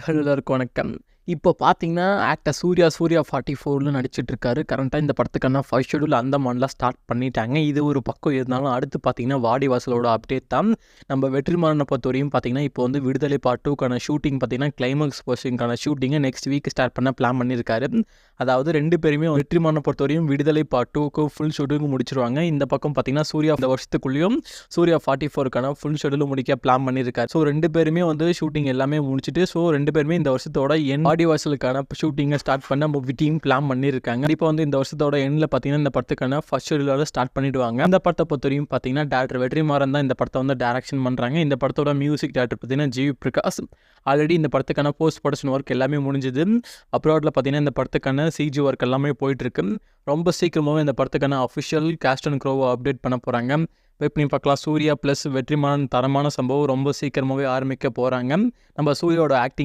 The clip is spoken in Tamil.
ஹலோ எல்லாருக்கும் வணக்கம். இப்போ பார்த்தீங்கன்னா, ஆக்டர் சூர்யா 44ல நடிச்சிட்டுருக்காரு. கரண்ட்டா இந்த படத்துக்கான ஃபர்ஸ்ட் ஷெட்யூல் அந்தமான்ல ஸ்டார்ட் பண்ணிட்டாங்க. இது ஒரு பக்கம் இருந்தாலும், அடுத்து பார்த்தீங்கன்னா, வாடிவாசலோட அப்டேட் தான். நம்ம வெற்றிமாறன பொறுத்தவரையும் பார்த்தீங்கன்னா, இப்போ வந்து விடுதலை பார்ட் 2க்கான ஷூட்டிங் பார்த்தீங்கன்னா, கிளைமாக்ஸ் போர்ஷனுக்கான ஷூட்டிங்கை நெக்ஸ்ட் வீக் ஸ்டார்ட் பண்ண பிளான் பண்ணியிருக்காரு. அதாவது 2 பேருமே வெற்றிமாறன பொறுத்தவரையும் விடுதலை பார்ட் 2க்கு ஃபுல் ஷூட்டிங் முடிச்சிருவாங்க. இந்த பக்கம் பார்த்தீங்கன்னா, சூர்யா இந்த வருஷத்துக்குள்ளேயும் சூர்யா 44க்கான ஃபுல் ஷெட்யூல் முடிக்க பிளான் பண்ணியிருக்காரு. ஸோ 2 பேருமே வந்து ஷூட்டிங் எல்லாமே முடிச்சுட்டு, ஸோ 2 பேருமே இந்த வருஷத்தோட வாடிவாசலுக்கான ஷூட்டிங்கை ஸ்டார்ட் பண்ண டீம் பிளான் பண்ணியிருக்காங்க. இப்போ வந்து இந்த வருஷத்தோட எண்ணில் பார்த்தீங்கன்னா, இந்த படத்துக்கான ஃபர்ஸ்ட் ஷெட்யூலோட ஸ்டார்ட் பண்ணிடுவாங்க. இந்த படத்தை பொறுத்தவரையும் பார்த்தீங்கன்னா, டேரக்டர் வெற்றிமாறன் தான் இந்த படத்தை வந்து டைரக்ஷன் பண்ணுறாங்க. இந்த படத்தோட மியூசிக் டேரக்டர் பார்த்தீங்கன்னா ஜிவி பிரகாஷ். ஆல்ரெடி இந்த படத்துக்கான போஸ்ட் ப்ரொடக்ஷன் ஒர்க் எல்லாமே முடிஞ்சுது. அப்ராடில் பார்த்தீங்கன்னா இந்த படத்துக்கான சிஜி ஒர்க் எல்லாமே போயிட்டுருக்கு. ரொம்ப சீக்கிரமாகவே இந்த படத்துக்கான அஃபிஷியல் கேஸ்ட் அண்ட் க்ரோவை அப்டேட் பண்ண போகிறாங்க. வெயிட் பண்ணி பார்க்கலாம். சூர்யா ப்ளஸ் வெற்றிமாறன் தரமான சம்பவம் ரொம்ப சீக்கிரமாகவே ஆரம்பிக்க போகிறாங்க. நம்ம சூர்யாவோட ஆக்டிங்